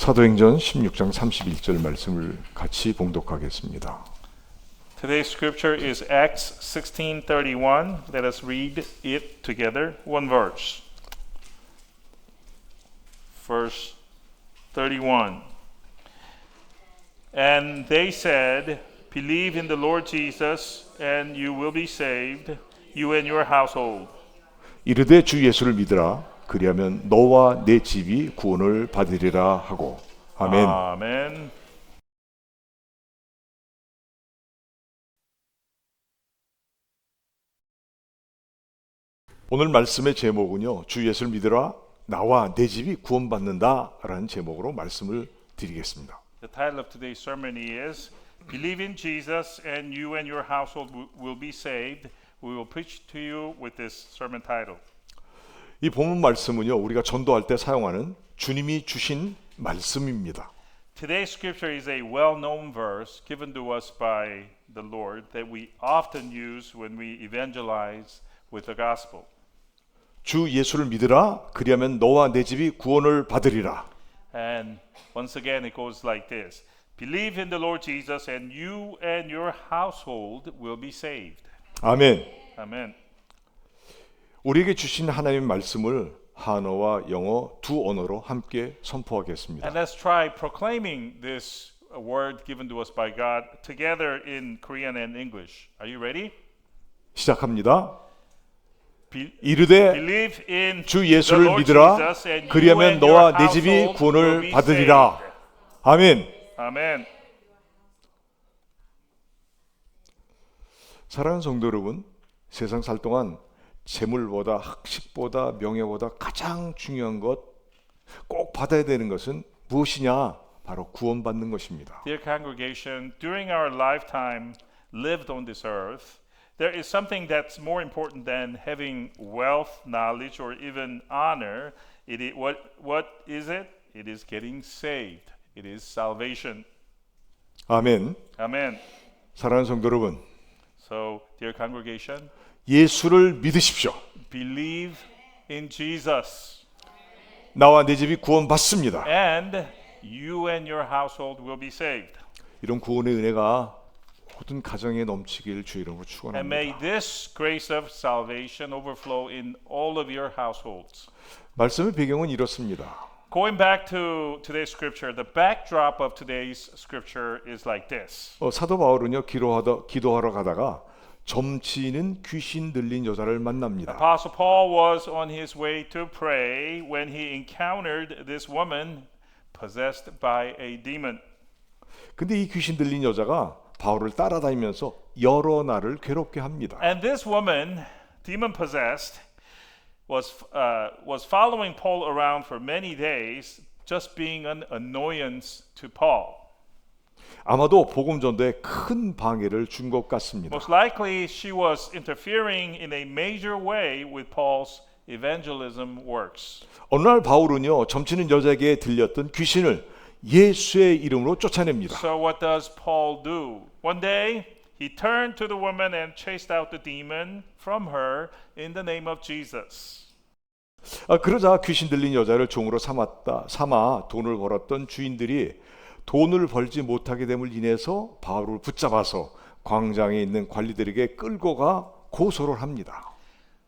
사도행전 16장 31절 말씀을 같이 봉독하겠습니다. Today's scripture is Acts 16:31. Let us read it together. One verse. Verse 31. And they said, "Believe in the Lord Jesus, and you will be saved, you and your household." 이르되 주 예수를 믿으라. 그리하면 너와 내 집이 구원을 받으리라 하고. 아멘. 아멘. 오늘 말씀의 제목은요, 주 예수를 믿으라. 나와 내 집이 구원받는다라는 제목으로 말씀을 드리겠습니다. The title of today's sermon is Believe in Jesus and you and your household will be saved. We will preach to you with this sermon title. 이 본문 말씀은요, 우리가 전도할 때 사용하는 주님이 주신 말씀입니다. Today's scripture is a well-known verse given to us by the Lord that we often use when we evangelize with the gospel. 주 예수를 믿으라. 그리하면 너와 내 집이 구원을 받으리라. And once again it goes like this. Believe in the Lord Jesus and you and your household will be saved. 아멘. Amen. 우리에게 주신 하나님의 말씀을 한어와 영어 두 언어로 함께 선포하겠습니다. And let's try proclaiming this word given to us by God together in Korean and English. Are you ready? 시작합니다. Believe 이르되 in 주 the 예수를 Lord 믿으라. Jesus and you 그리하면 and your 너와 내 집이 household will 구원을 be 받으리라. saved. 아멘. Amen. 사랑하는 성도 여러분, 세상 살 동안 재물보다 학식보다 명예보다 가장 중요한 것, 꼭 받아야 되는 것은 무엇이냐? 바로 구원받는 것입니다. Dear congregation, during our lifetime lived on this earth, there is something that's more important than having wealth, knowledge, or even honor. What is it? It is getting saved. It is salvation. 아멘. Amen. 사랑하는 성도 여러분, So, dear congregation, 예수를 믿으십시오. believe in Jesus, 나와 내 집이 구원받습니다. and you and your household will be saved. 이런 구원의 은혜가 모든 가정에 넘치길 주 이름으로 And may 축원합니다. this grace of salvation overflow in all of your households. 말씀의 배경은 이렇습니다. Going back to today's scripture, the backdrop of today's scripture is like this. 사도 바울은요, 기도하러 가다가 점치는 귀신 들린 여자를 만납니다. Apostle Paul was on his way to pray when he encountered this woman possessed by a demon. 근데 이 귀신 들린 여자가 바울을 따라다니면서 여러 날을 괴롭게 합니다. And this woman, demon possessed, was following Paul around for many days, just being an annoyance to Paul. 아마도 복음 전도에 큰 방해를 준 것 같습니다. Most likely, she was interfering in a major way with Paul's evangelism works. 어느 날 바울은요, 점치는 여자에게 들렸던 귀신을 예수의 이름으로 쫓아냅니다. So what does Paul do? One day, he turned to the woman and chased out the demon from her in the name of Jesus. 그러자 귀신 들린 여자를 종으로 삼아 돈을 벌었던 주인들이 돈을 벌지 못하게 됨을 인해서 바울을 붙잡아서 광장에 있는 관리들에게 끌고 가 고소를 합니다.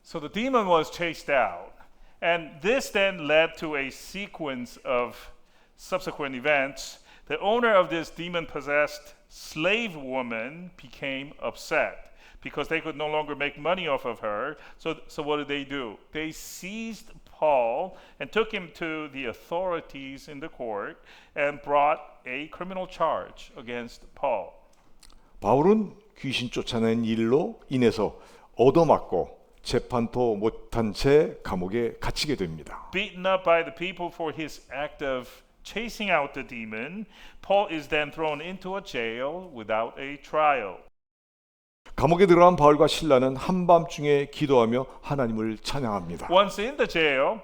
So the demon was chased out. And this then led to a sequence of subsequent events. The owner of this demon-possessed slave woman became upset because they could no longer make money off of her. So what did they do? They seized Paul and took him to the authorities in the court and brought a criminal charge against Paul. 바울은 귀신 쫓아낸 일로 인해서 얻어맞고 재판도 못한 채 감옥에 갇히게 됩니다. Beaten up by the people for his act of chasing out the demon, Paul is then thrown into a jail without a trial. 감옥에 들어간 바울과 실라는 한밤중에 기도하며 하나님을 찬양합니다. Once in the jail,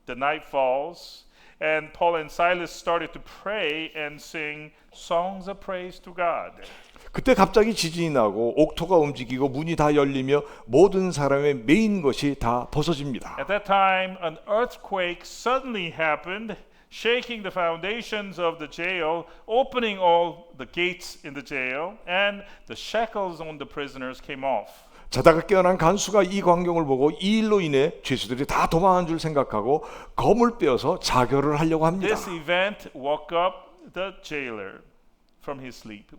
the night falls, and Paul and Silas started to pray and sing songs of praise to God. 그때 갑자기 지진이 나고 옥토가 움직이고 문이 다 열리며 모든 사람의 메인 것이 다 벗어집니다. At that time, an earthquake suddenly happened. shaking the foundations of the jail, opening all the gates in the jail, and the shackles on the prisoners came off. 자다가 깨어난 간수가 이 광경을 보고 이 일로 인해 죄수들이 다 도망한 줄 생각하고 검을 빼어서 자결을 하려고 합니다. This event woke up the jailer from his sleep,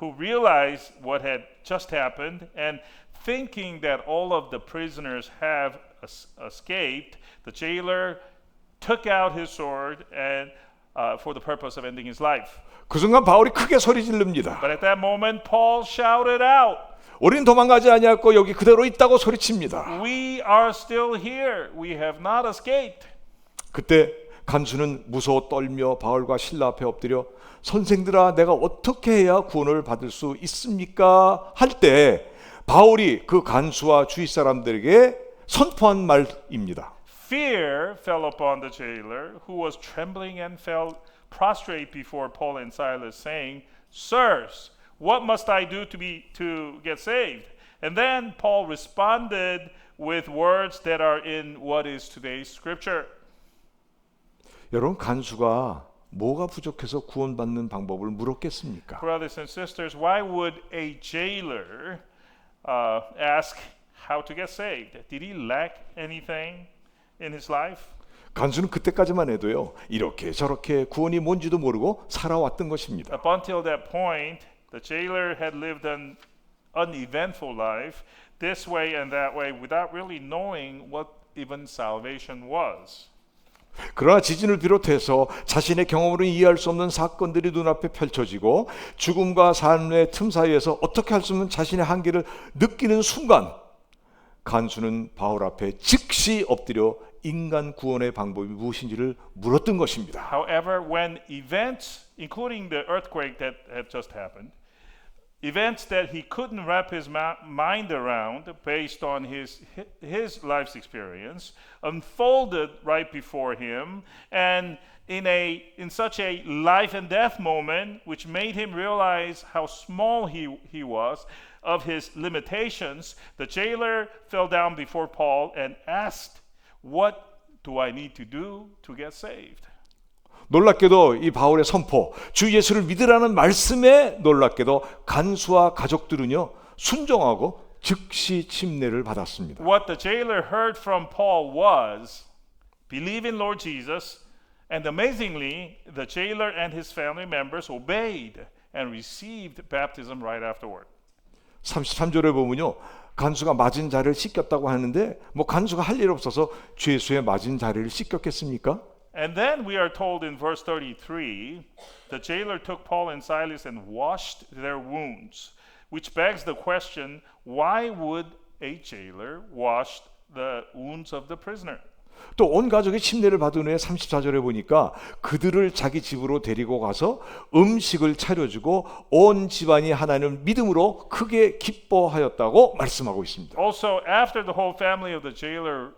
who realized what had just happened, and thinking that all of the prisoners have escaped, the jailer took out his sword and for the purpose of ending his life. 그 순간 바울이 크게 소리 지릅니다. But at that moment, Paul shouted out, 우린 도망가지 아니하고 여기 그대로 있다고 소리칩니다. "We are still here. We have not escaped." 그때 간수는 무서워 떨며 바울과 실라 앞에 엎드려 선생들아 내가 어떻게 해야 구원을 받을 수 있습니까? 할 때 바울이 그 간수와 주위 사람들에게 선포한 말입니다. Fear fell upon the jailer, who was trembling and fell prostrate before Paul and Silas, saying, "Sirs, what must I do to get saved?" And then Paul responded with words that are in what is today's scripture. 여러분 간수가 뭐가 부족해서 구원받는 방법을 물었겠습니까? Brothers and sisters, why would a jailer ask how to get saved? Did he lack anything in his life? 간수는 그때까지만 해도요 이렇게 저렇게 구원이 뭔지도 모르고 살아왔던 것입니다. Up until that point, the jailer had lived an uneventful life, this way and that way, without really knowing what even salvation was. 그러나 지진을 비롯해서 자신의 경험으로 이해할 수 없는 사건들이 눈앞에 펼쳐지고 죽음과 삶의 틈 사이에서 어떻게 할 수 없는 자신의 한계를 느끼는 순간 간수는 바울 앞에 즉시 엎드려 인간 구원의 방법이 무엇인지를 물었던 것입니다. However, when events, including the earthquake that had just happened, events that he couldn't wrap his mind around based on his life's experience, unfolded right before him, and in such a life and death moment, which made him realize how small he was of his limitations, the jailer fell down before Paul and asked, "What do I need to do to get saved?" 놀랍게도 이 바울의 선포, 주 예수를 믿으라는 말씀에 놀랍게도 간수와 가족들은요 순종하고 즉시 침례를 받았습니다. What the jailer heard from Paul was, "Believe in Lord Jesus," and amazingly, the jailer and his family members obeyed and received baptism right afterward. 33절에 보면요 간수가 맞은 자리를 씻겼다고 하는데 뭐 간수가 할 일 없어서 주 예수의 맞은 자리를 씻겼겠습니까? And then we are told in verse 33, the jailer took Paul and Silas and washed their wounds, which begs the question, why would a jailer wash the wounds of the prisoner? 또 온 가족이 침례를 받은 후에 34절에 보니까 그들을 자기 집으로 데리고 가서 음식을 차려주고 온 집안이 하나님을 믿음으로 크게 기뻐하였다고 말씀하고 있습니다. Also, after the whole family of the jailer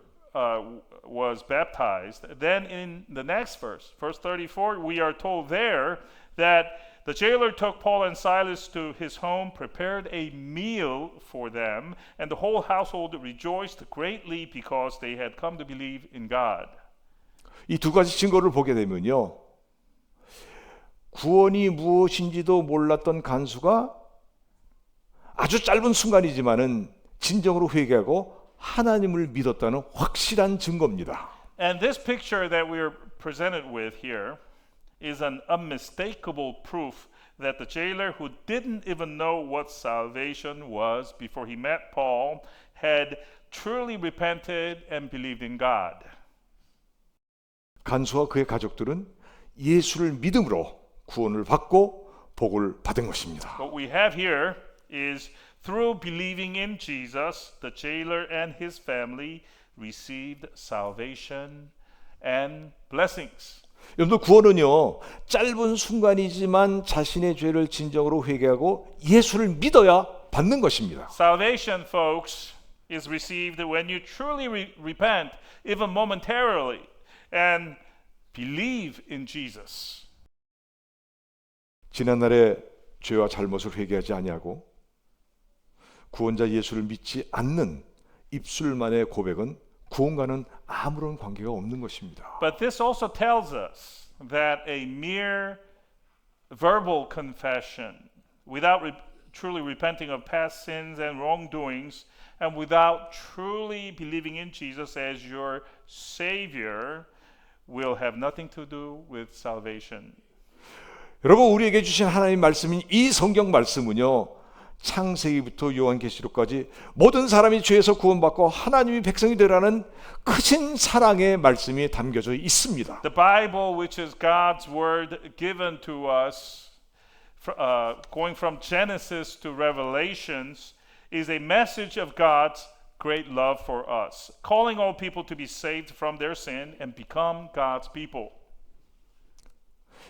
was baptized, then in the next verse, verse 34, we are told there that the jailer took Paul and Silas to his home, prepared a meal for them, and the whole household rejoiced greatly because they had come to believe in God. 이 두 가지 증거를 보게 되면요. 구원이 무엇인지도 몰랐던 간수가 아주 짧은 순간이지만은 진정으로 회개하고 하나님을 믿었다는 확실한 증거입니다. And this picture that we are presented with here is an unmistakable proof that the jailer, who didn't even know what salvation was before he met Paul, had truly repented and believed in God. 간수와 그의 가족들은 예수를 믿음으로 구원을 받고 복을 받은 것입니다. What we have here is through believing in Jesus, the jailer and his family received salvation and blessings. 여러분들 구원은요 짧은 순간이지만 자신의 죄를 진정으로 회개하고 예수를 믿어야 받는 것입니다. Salvation, folks, is received when you truly repent, even momentarily, and believe in Jesus. 지난날의 죄와 잘못을 회개하지 아니하고 구원자 예수를 믿지 않는 입술만의 고백은 구원과는 아무런 관계가 없는 것입니다. But this also tells us that a mere verbal confession without truly repenting of past sins and wrongdoings and without truly believing in Jesus as your Savior will have nothing to do with salvation. 여러분, 우리에게 주신 하나님 말씀인 이 성경 말씀은요, 창세기부터 요한계시록까지 모든 사람이 죄에서 구원받고 하나님이 백성이 되라는 크신 사랑의 말씀이 담겨져 있습니다. The Bible, which is God's word given to us, going from Genesis to Revelations, is a message of God's great love for us, calling all people to be saved from their sin and become God's people.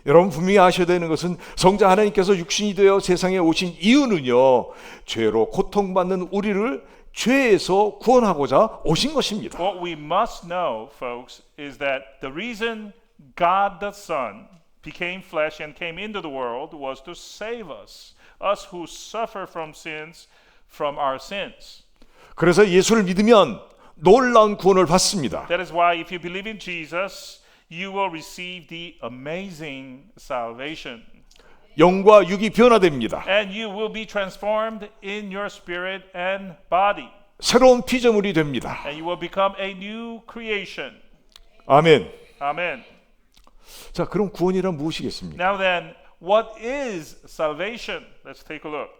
여러분, 분명히 아셔야 되는 것은 성자 하나님께서 육신이 되어 세상에 오신 이유는요, 죄로 고통받는 우리를 죄에서 구원하고자 오신 것입니다. What we must know, folks, is that the reason God the Son became flesh and came into the world was to save us who suffer from our sins. 그래서 예수를 믿으면 놀라운 구원을 받습니다. That is why if you believe in Jesus, you will receive the amazing salvation. 영과 육이 변화됩니다. And you will be transformed in your spirit and body. 새로운 피조물이 됩니다. And you will become a new creation. 아멘. Amen. 자, 그럼 구원이란 무엇이겠습니까? Now then, what is salvation? Let's take a look.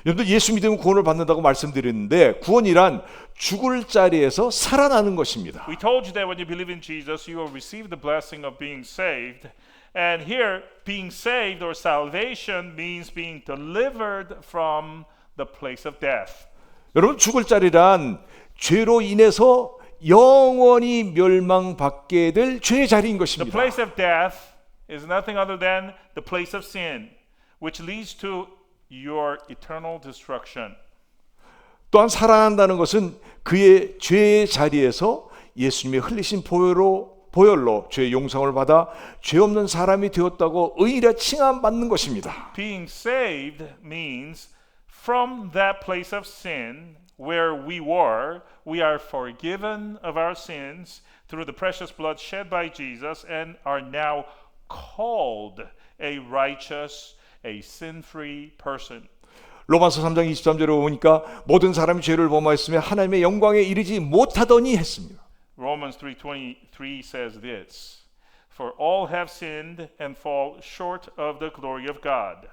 여러분들, 예수 믿으면 구원을 받는다고 말씀드렸는데, 구원이란 죽을 자리에서 살아나는 것입니다. We told you that when you believe in Jesus, you will receive the blessing of being saved. And here, being saved or salvation means being delivered from the place of death. 여러분, 죽을 자리란 죄로 인해서 영원히 멸망받게 될 죄의 자리인 The 것입니다. place of death is nothing other than the place of sin, which leads to your eternal destruction. 또한 살아난다는 것은 그의 죄의 자리에서 예수님의 흘리신 보혈로 죄의 용서를 받아 죄 없는 사람이 되었다고 의인이라 칭함받는 것입니다. Being saved means from that place of sin where we are forgiven of our sins through the precious blood shed by Jesus and are now called a righteous, a sin-free person. 로마서 3장 23절에 보니까 모든 사람이 죄를 범하였으며 하나님의 영광에 이르지 못하더니 했습니다. Romans 3:23 says this, For all have sinned and fall short of the glory of God.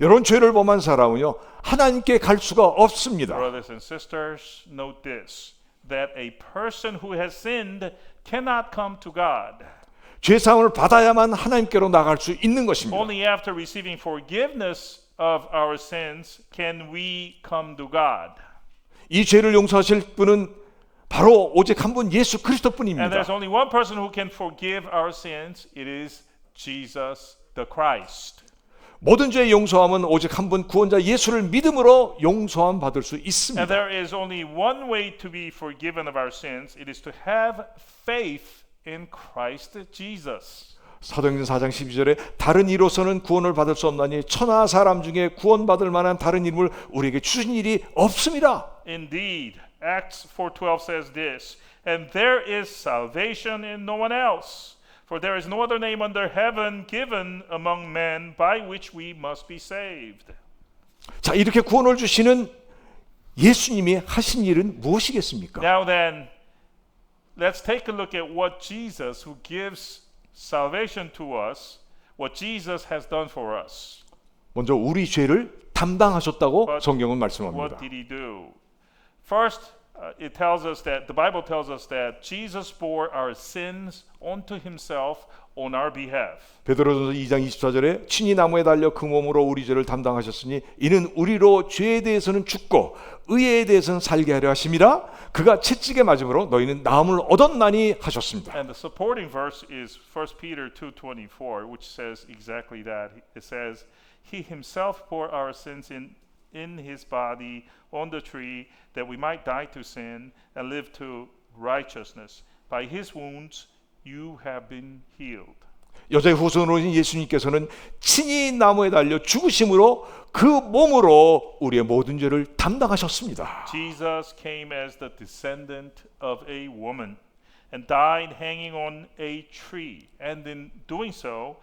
여러분, 죄를 범한 사람은요, 하나님께 갈 수가 없습니다. Brothers and sisters, note this, that a person who has sinned cannot come to God. 죄 사함을 받아야만 하나님께로 나갈 수 있는 것입니다. Only after receiving forgiveness of our sins can we come to God. 이 죄를 용서하실 분은 바로 오직 한 분 예수 And 그리스도뿐입니다. there's only one person who can forgive our sins. It is Jesus the Christ. 모든 죄의 용서함은 오직 한 분 구원자 예수를 믿음으로 용서함 받을 수 And 있습니다. there is only one way to be forgiven of our sins. It is to have faith in Christ Jesus. 사도행전 4장 12절에 다른 이로서는 구원을 받을 수 없나니 천하 사람 중에 구원받을 만한 다른 이름을 우리에게 주신 일이 없습니다. Indeed, Acts 4:12 says this, and there is salvation in no one else, for there is no other name under heaven given among men by which we must be saved. 자, 이렇게 구원을 주시는 예수님이 하신 일은 무엇이겠습니까? Now then, let's take a look at what Jesus, who gives salvation to us, what Jesus has done for us. 먼저 우리 죄를 담당하셨다고 성경은 말씀합니다. What did he do? First, it tells us that the Bible tells us that Jesus bore our sins onto himself on our behalf. 베드로전서 2장 24절에 친히 나무에 달려 그 몸으로 우리 죄를 담당하셨으니 이는 우리로 죄에 대해서는 죽고 의에 대해서는 살게 하려 하심이라. 그가 채찍에 맞음으로 너희는 나음을 얻었나니 하셨습니다. And the supporting verse is 1 Peter 2:24, which says exactly that. It says, He himself bore our sins in his body on the tree, that we might die to sin and live to righteousness. By his wounds you have been healed. 여자의 후손으로인 예수님께서는 친히 나무에 달려 죽으심으로 그 몸으로 우리의 모든 죄를 담당하셨습니다. Jesus came as the descendant of a woman and died hanging on a tree. And in doing so,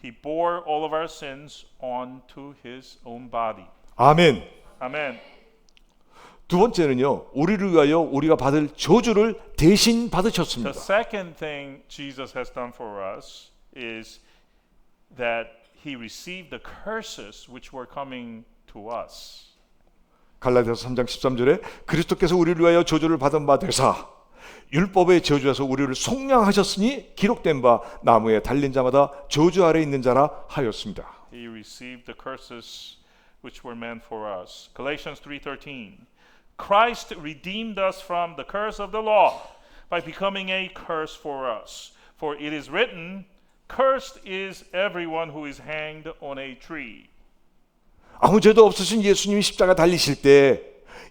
he bore all of our sins onto his own body. 아멘. Amen. 두 번째는요, 우리를 위하여 우리가 받을 저주를 대신 받으셨습니다. The second thing Jesus has done for us is that he received the curses which were coming to us. 갈라디아서 3장 13절에 그리스도께서 우리를 위하여 저주를 받은 바 되사 율법의 저주에서 우리를 속량하셨으니 기록된 바 나무에 달린 자마다 저주 아래 있는 자라 하였습니다. He received the curses which were meant for us. Galatians 3:13. Christ redeemed us from the curse of the law by becoming a curse for us. For it is written, cursed is everyone who is hanged on a tree. 아무 죄도 없으신 예수님이 십자가 달리실 때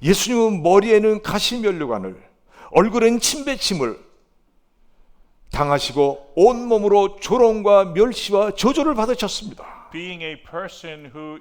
예수님은 머리에는 가시면류관을 얼굴엔 침뱉침을 당하시고 온몸으로 조롱과 멸시와 저주를 받으셨습니다. Being a person who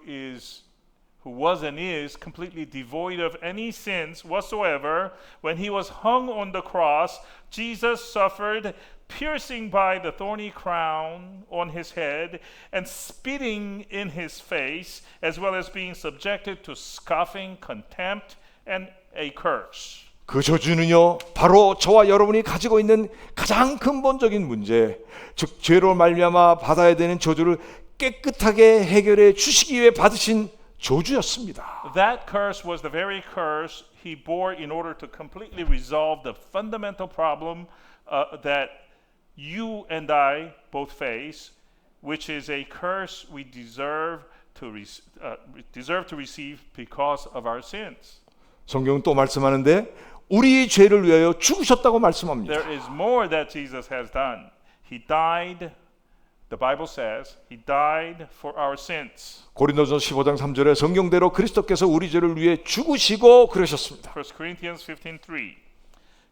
was and is completely devoid of any sins whatsoever, when he was hung on the cross, Jesus suffered piercing by the thorny crown on his head and spitting in his face, as well as being subjected to scoffing, contempt, and a curse. 그 저주는요, 바로 저와 여러분이 가지고 있는 가장 근본적인 문제, 즉 죄로 말미암아 받아야 되는 저주를 깨끗하게 해결해 주시기 위해 받으신 저주였습니다. That curse was the very curse he bore in order to completely resolve the fundamental problem that you and I both face, which is a curse we deserve to receive because of our sins. 성경은 또 말씀하는데 우리 죄를 위하여 죽으셨다고 말씀합니다. There is more that Jesus has done. He died, the Bible says, he died for our sins. 고린도전서 15장 3절에 성경대로 그리스도께서 우리 죄를 위해 죽으시고 그러셨습니다. 1 Corinthians 15:3.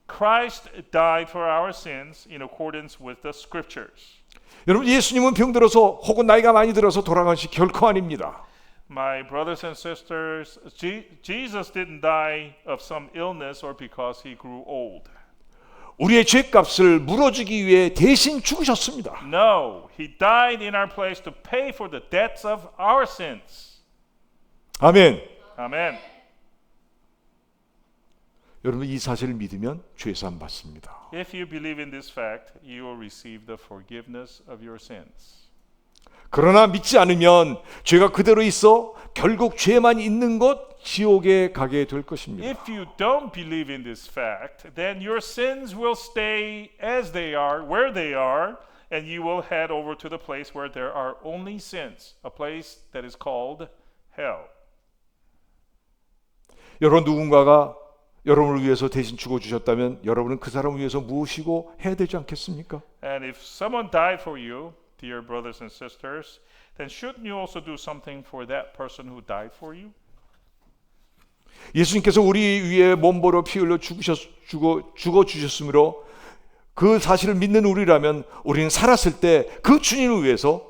Christ died for our sins in accordance with the scriptures. 여러분, 예수님은 병들어서 혹은 나이가 많이 들어서 돌아가신 결코 아닙니다. My brothers and sisters, Jesus didn't die of some illness or because he grew old. 우리의 죄값을 물어주기 위해 대신 죽으셨습니다. No, he died in our place to pay for the debts of our sins. 아멘. Amen. 여러분, 이 사실을 믿으면 죄사함 받습니다. If you believe in this fact, you will receive the forgiveness of your sins. 그러나 믿지 않으면 죄가 그대로 있어 결국 죄만 있는 것 지옥에 가게 될 것입니다. If you don't believe in this fact, then your sins will stay as they are, where they are, and you will head over to the place where there are only sins, a place that is called hell. 여러분, 누군가가 여러분을 위해서 대신 죽어주셨다면 여러분은 그 사람을 위해서 무엇이고 해야 되지 않겠습니까? And if someone died for you, dear brothers and sisters, then shouldn't you also do something for that person who died for you? 예수님께서 우리 위에 몸보로 피 흘려 죽어주셨으므로 그 사실을 믿는 우리라면 우리는 살았을 때 그 주님을 위해서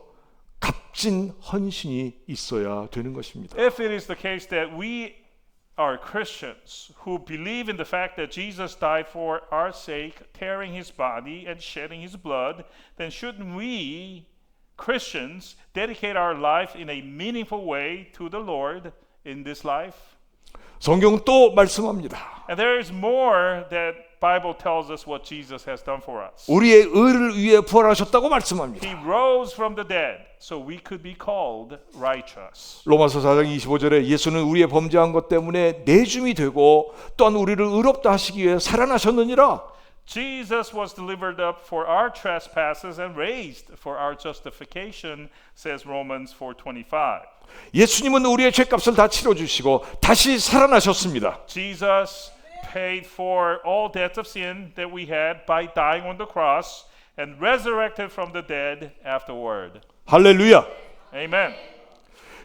값진 헌신이 있어야 되는 것입니다. If it is the case that we are Christians who believe in the fact that Jesus died for our sake, tearing his body and shedding his blood, then shouldn't we, Christians, dedicate our life in a meaningful way to the Lord in this life? 성경은 또 말씀합니다. And there is more that Bible tells us what Jesus has done for us. 우리의 의를 위해 부활하셨다고 말씀합니다. He rose from the dead so we could be called righteous. 로마서 4장 25절에 예수는 우리의 범죄한 것 때문에 내줌이 되고 또한 우리를 의롭다 하시기 위해 살아나셨느니라. Jesus was delivered up for our trespasses and raised for our justification, says Romans 4:25. 예수님은 우리의 죄값을 다 치러주시고 다시 살아나셨습니다. Jesus paid for all debts of sin that we had by dying on the cross and resurrected from the dead afterward. 할렐루야. Amen.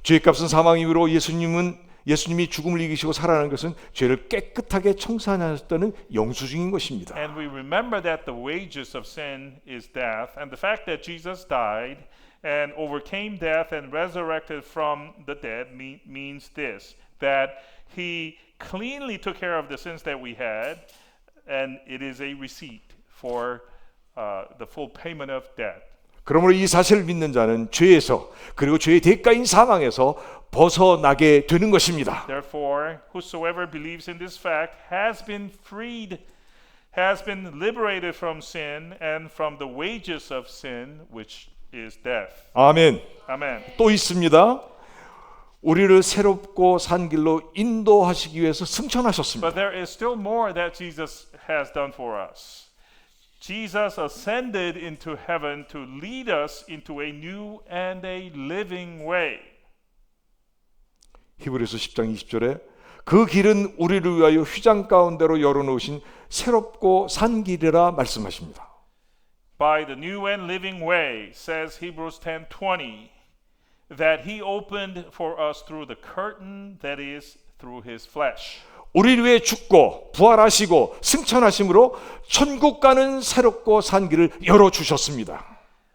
죄값은 사망이므로 예수님은 예수님이 죽음을 이기시고 살아나는 것은 죄를 깨끗하게 청산하셨다는 영수증인 것입니다. And we remember that the wages of sin is death, and the fact that Jesus died and overcame death and resurrected from the dead means this, that he cleanly took care of the sins that we had, and it is a receipt for the full payment of debt. 그러므로 이 사실을 믿는 자는 죄에서 그리고 죄의 대가인 사망에서 벗어나게 되는 것입니다. Therefore, whosoever believes in this fact has been freed, has been liberated from sin and from the wages of sin, which is death. 아멘. Amen. 또 있습니다. 우리를 새롭고 산 길로 인도하시기 위해서 승천하셨습니다. But there is still more that Jesus has done for us. Jesus ascended into heaven to lead us into a new and a living way. 히브리서 10장 20절에 그 길은 우리를 위하여 휘장 가운데로 열어놓으신 새롭고 산 길이라 말씀하십니다. By the new and living way, says Hebrews 10:20, that he opened for us through the curtain that is through his flesh. 우리를 위해 죽고 부활하시고 승천하심으로 천국 가는 새롭고 산 길을 열어주셨습니다.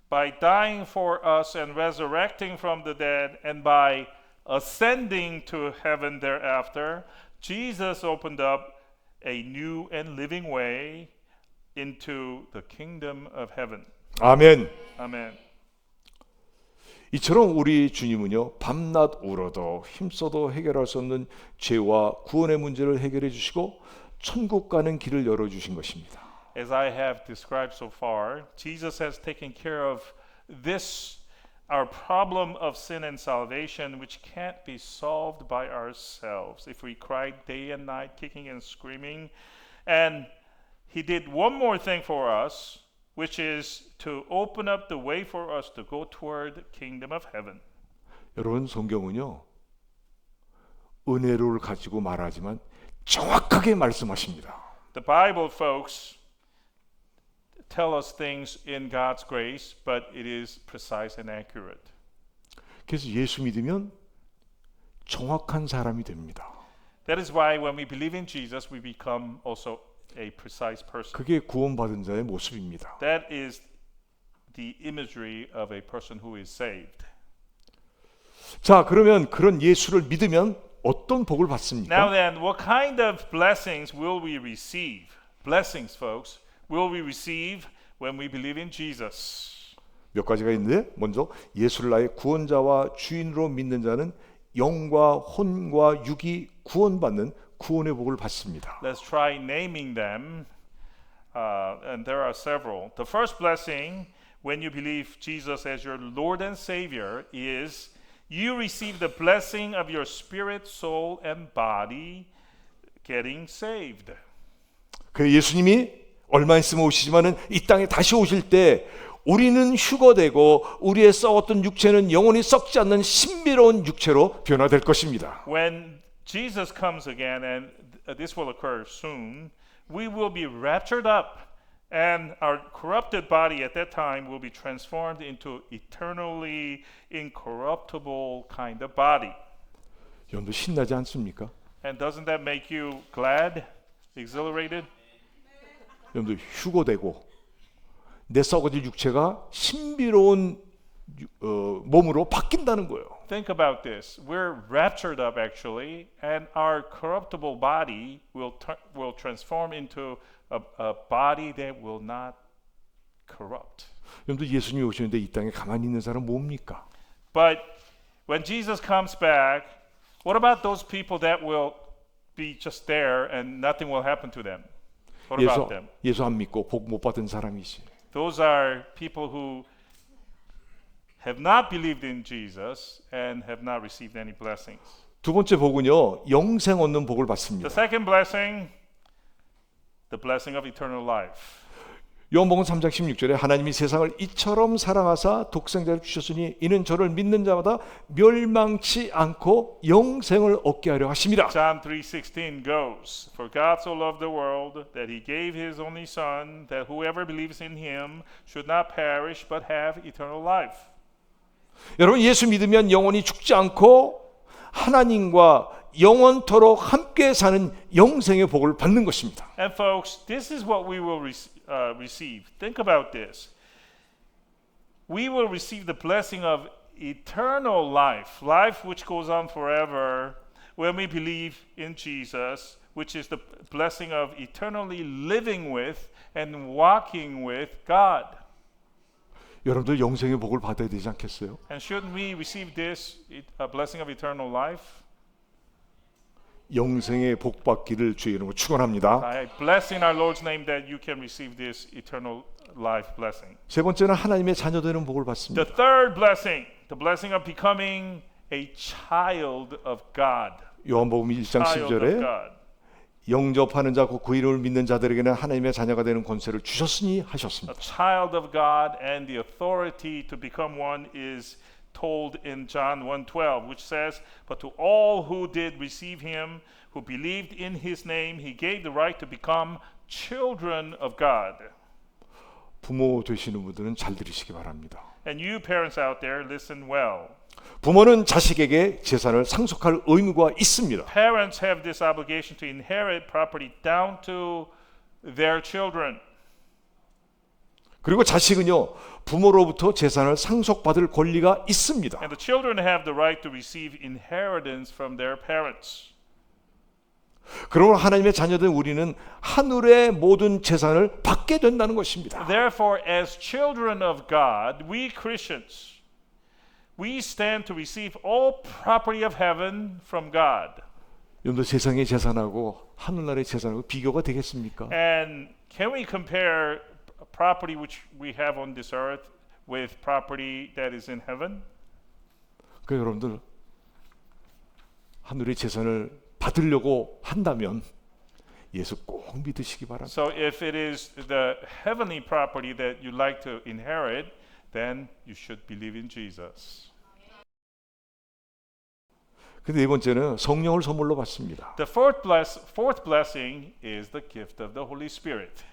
By dying for us and resurrecting from the dead, and by ascending to heaven thereafter, Jesus opened up a new and living way into the kingdom of heaven. 아멘. Amen. 이처럼 우리 주님은요 밤낮 울어도 힘써도 해결할 수 없는 죄와 구원의 문제를 해결해 주시고 천국 가는 길을 열어주신 것입니다. As I have described so far, Jesus has taken care of this, our problem of sin and salvation, which can't be solved by ourselves. If we cried day and night, kicking and screaming, and he did one more thing for us, which is to open up the way for us to go toward the kingdom of heaven. 여러분 성경은요 은혜를 가지고 말하지만 정확하게 말씀하십니다. The Bible, folks, tell us things in God's grace, but it is precise and accurate. 그래서 예수 믿으면 정확한 사람이 됩니다. That is why when we believe in Jesus, we become also a precise person. 그게 구원받은 자의 모습입니다. That is the imagery of a person who is saved. 자, 그러면 그런 예수를 믿으면 어떤 복을 Now 받습니까? then, what kind of blessings will we receive? Blessings, folks, will we receive when we believe in Jesus? 몇 가지가 있는데 먼저 예수를 나의 구원자와 주인으로 믿는 자는 영과 혼과 육이 구원받는 구원의 복을 받습니다. Let's try naming them, and there are several. The first blessing, when you believe Jesus as your Lord and Savior, is you receive the blessing of your spirit, soul, and body getting saved. 그 예수님이 얼마 있으면 오시지만은 이 땅에 다시 오실 때 우리는 휴거되고 우리의 썩었던 육체는 영원히 썩지 않는 신비로운 육체로 변화될 것입니다. When Jesus comes again, and this will occur soon, we will be raptured up, and our corrupted body at that time will be transformed into eternally incorruptible kind of body. 여러분들 신나지 않습니까? And doesn't that make you glad, exhilarated? 여러분들 휴거되고 내 썩어질 육체가 신비로운 몸으로 바뀐다는 거예요. Think about this. We're raptured up actually, and our corruptible body will transform into a body that will not corrupt. 여러분들 예수님이 오시는데 이 땅에 가만히 있는 사람 뭡니까? But when Jesus comes back, what about those people that will be just there and nothing will happen to them? What about them? 예수 안 믿고 복 못 받은 사람이지. Those are people who have not believed in Jesus and have not received any blessings. 두 번째 복은요 영생 얻는 복을 받습니다. The second blessing, the blessing of eternal life. 요한복음 3장 16절에 하나님이 세상을 이처럼 사랑하사 독생자를 주셨으니 이는 저를 믿는 자마다 멸망치 않고 영생을 얻게 하려 하심이라. John 3:16 goes, For God so loved the world that he gave his only son, that whoever believes in him should not perish but have eternal life. 여러분 예수 믿으면 영원히 죽지 않고 하나님과 영원토록 함께 사는 영생의 복을 받는 것입니다. And folks, this is what we will receive. Think about this. We will receive the blessing of eternal life, life which goes on forever, when we believe in Jesus, which is the blessing of eternally living with and walking with God. 여러분들 영생의 복을 받아야 되지 않겠어요? And shouldn't we receive this blessing of eternal life? 영생의 복 받기를 주의 이름으로 축원합니다. I bless in our Lord's name that you can receive this eternal life blessing. 세 번째는 하나님의 자녀 되는 복을 The 받습니다. third blessing, the blessing of becoming a child of God. 요한복음 1장 Child of 10절에 God. 영접하는 자 곧 그 이름을 믿는 자들에게는 하나님의 자녀가 되는 권세를 주셨으니 A 하셨습니다. child of God and the authority to become one is told in John 1:12, which says, "But to all who did receive him, who believed in his name, he gave the right to become children of God." 부모 되시는 분들은 잘 들으시기 바랍니다. And you parents out there, listen well. 부모는 자식에게 재산을 상속할 의무가 있습니다. Parents have this obligation to inherit property down to their children. 그리고 자식은요, 부모로부터 재산을 상속받을 권리가 있습니다. And the children have the right to receive inheritance from their parents. 그러므로 하나님의 자녀된 우리는 하늘의 모든 재산을 받게 된다는 것입니다. Therefore, as children of God, we Christians, we stand to receive all property of heaven from God. 여러분들 세상의 재산하고 하늘나라의 재산하고 비교가 되겠습니까? And can we compare property which we have on this earth with property that is in heaven? 그 여러분들 하늘의 재산을 받으려고 한다면 예수 꼭 믿으시기 바랍니다. So if it is the heavenly property that you like to inherit, then you should believe in Jesus. 근데 네 번째는 성령을 선물로 받습니다. The fourth blessing is the gift of the Holy Spirit.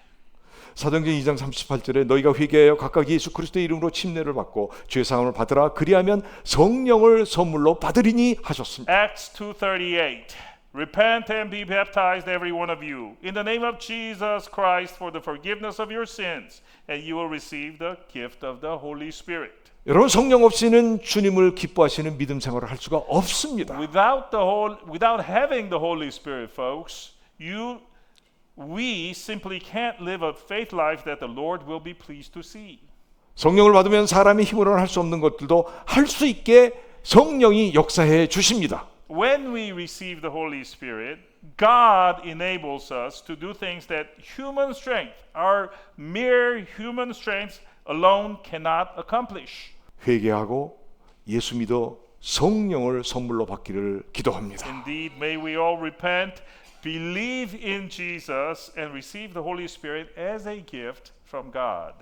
사도행전 2장 38절에 너희가 회개하여 각각 예수 그리스도의 이름으로 침례를 받고 죄 사함을 받으라 그리하면 성령을 선물로 받으리니 하셨습니다. Acts 2:38. Repent and be baptized every one of you in the name of Jesus Christ for the forgiveness of your sins and you will receive the gift of the Holy Spirit. 여러분 성령 없이는 주님을 기뻐하시는 믿음 생활을 할 수가 없습니다. Without having the Holy Spirit, folks, we simply can't live a faith life that the Lord will be pleased to see. 성령을 받으면 사람의 힘으로는 할 수 없는 것들도 할 수 있게 성령이 역사해 주십니다. When we receive the Holy Spirit, God enables us to do things that human strength, our mere human strength alone cannot accomplish. 회개하고 예수 믿어 성령을 선물로 받기를 기도합니다. Indeed, may we all repent, believe in Jesus, and receive the Holy Spirit as a gift from God.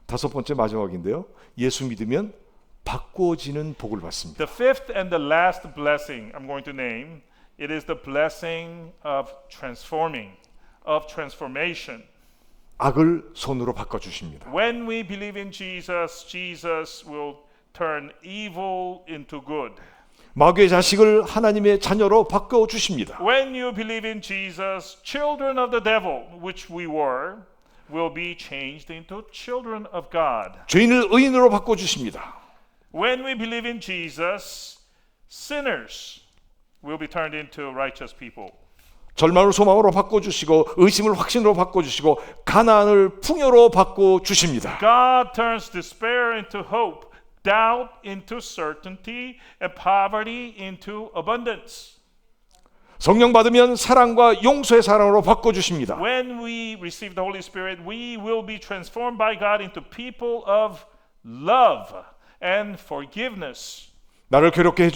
다섯 번째 마지막인데요. 예수 믿으면 바꾸어지는 복을 받습니다. The fifth and the last blessing I'm going to name, it is the blessing of transformation. 악을 선으로 바꿔 주십니다. When we believe in Jesus, Jesus will turn evil into good. 마귀의 자식을 하나님의 자녀로 바꿔 주십니다. When you believe in Jesus, children of the devil, which we were, will be changed into children of God. 죄인을 의인으로 바꿔 주십니다. When we believe in Jesus, sinners will be turned into righteous people. 절망을 소망으로 바꿔 주시고 의심을 확신으로 바꿔 주시고 가난을 풍요로 바꿔 주십니다. God turns despair into hope, doubt into certainty, and poverty into abundance. 성령 받으면 사랑과 용서의 사랑으로 바꿔 주십니다. When we receive the Holy Spirit, we will be transformed by God into people of love and forgiveness. 나를 괴롭게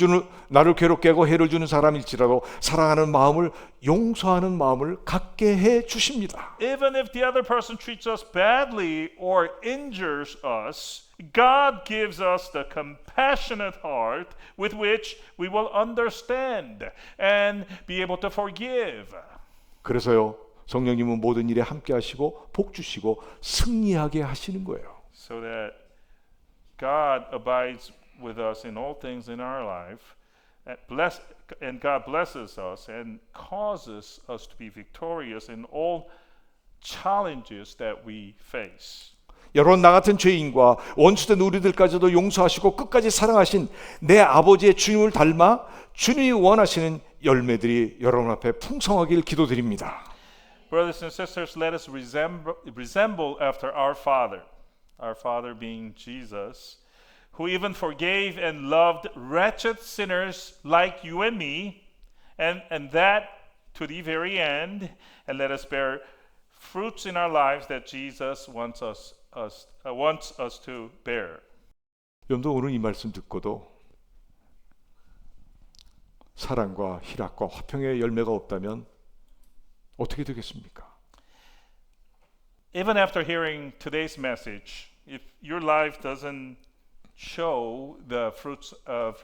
하고 해를 주는 사람일지라도 사랑하는 마음을 용서하는 마음을 갖게 해 주십니다. Even if the other person treats us badly or injures us, God gives us the compassionate heart with which we will understand and be able to forgive. 그래서요. 성령님은 모든 일에 함께 하시고 복 주시고 승리하게 하시는 거예요. So that God abides with us in all things in our life, and God blesses us and causes us to be victorious in all challenges that we face. 여러분 나 같은 죄인과 원수된 우리들까지도 용서하시고 끝까지 사랑하신 내 아버지의 주님을 닮아 주님이 원하시는 열매들이 여러분 앞에 풍성하길 기도드립니다. Brothers and sisters, let us resemble after our Father being Jesus, who even forgave and loved wretched sinners like you and me, and that to the very end, and let us bear fruits in our lives that Jesus wants us to bear. 여러분도 오늘 이 말씀 듣고도 사랑과 희락과 화평의 열매가 없다면 어떻게 되겠습니까? Even after hearing today's message, if your life doesn't show the fruits of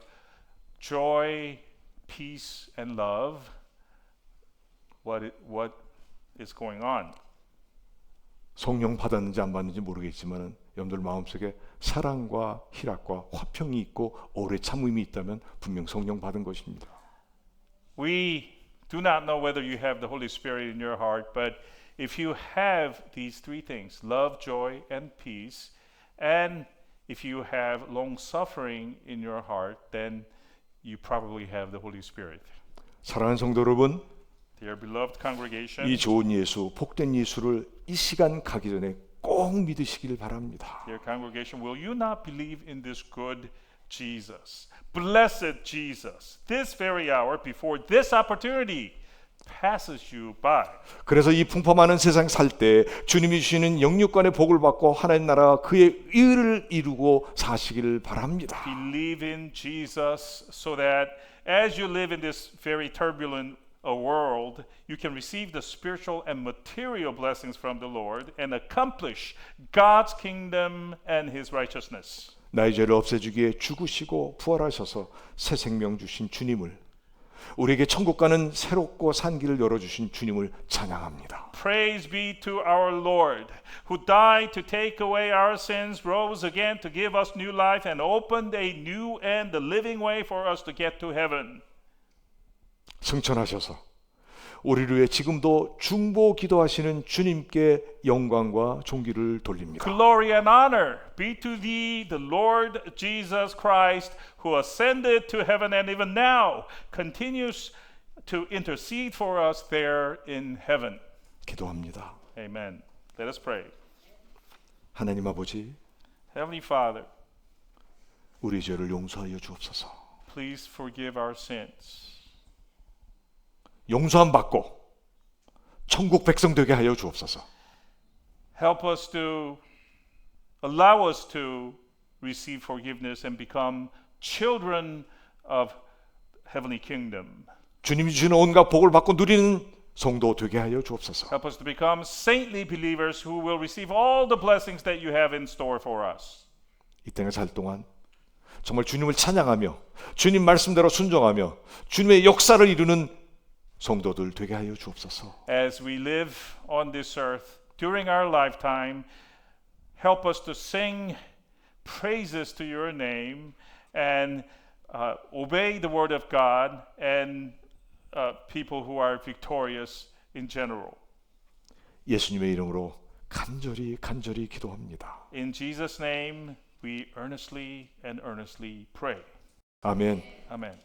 joy, peace, and love, what is going on? 성령 받았는지 안 받는지 모르겠지만 여러분들 마음속에 사랑과 희락과 화평이 있고 오래 참음이 있다면 분명 성령 받은 것입니다. We do not know whether you have the Holy Spirit in your heart, but if you have these three things, love, joy, and peace, and if you have long suffering in your heart, then you probably have the Holy Spirit. 사랑하는 성도 여러분, Dear beloved congregation, 이 좋은 예수, 복된 예수를 이 시간 가기 전에 꼭 믿으시길 바랍니다. dear congregation, will you not believe in this good Jesus, blessed Jesus, this very hour before this opportunity passes you by? 그래서 이 풍파많은 세상 살 때 주님이 주시는 영육간의 복을 받고 하나님 나라 그의 의를 이루고 사시기를 바랍니다. Believe in Jesus so that as you live in this very turbulent world, you can receive the spiritual and material blessings from the Lord and accomplish God's kingdom and His righteousness. 나의 죄를 없애주기에 죽으시고 부활하셔서 새 생명 주신 주님을, 우리에게 천국 가는 새롭고 산 길을 열어주신 주님을 찬양합니다. Praise be to our Lord, who died to take away our sins, rose again to give us new life, and opened a new and the living way for us to get to heaven. 승천하셔서 우리를 위해 지금도 중보 기도하시는 주님께 영광과 존귀를 돌립니다. Glory and honor be to thee, the Lord Jesus Christ, who ascended to heaven and even now continues to intercede for us there in heaven. 기도합니다. Amen. Let us pray. 하나님 아버지, Heavenly Father, 우리 죄를 용서하여 주옵소서. please forgive our sins. 용서함 받고 천국 백성 되게 하여 주옵소서. Help us to allow us to receive forgiveness and become children of heavenly kingdom. 주님이 주시는 온갖 복을 받고 누리는 성도 되게 하여 주옵소서. Help us to become saintly believers who will receive all the blessings that you have in store for us. 이 땅에 살 동안 정말 주님을 찬양하며 주님 말씀대로 순종하며 주님의 역사를 이루는 성도들 되게 하여 주옵소서. As we live on this earth during our lifetime, help us to sing praises to your name and obey the word of God and people who are victorious in general. 예수님의 이름으로 간절히 기도합니다. In Jesus' name, we earnestly pray. 아멘. Amen.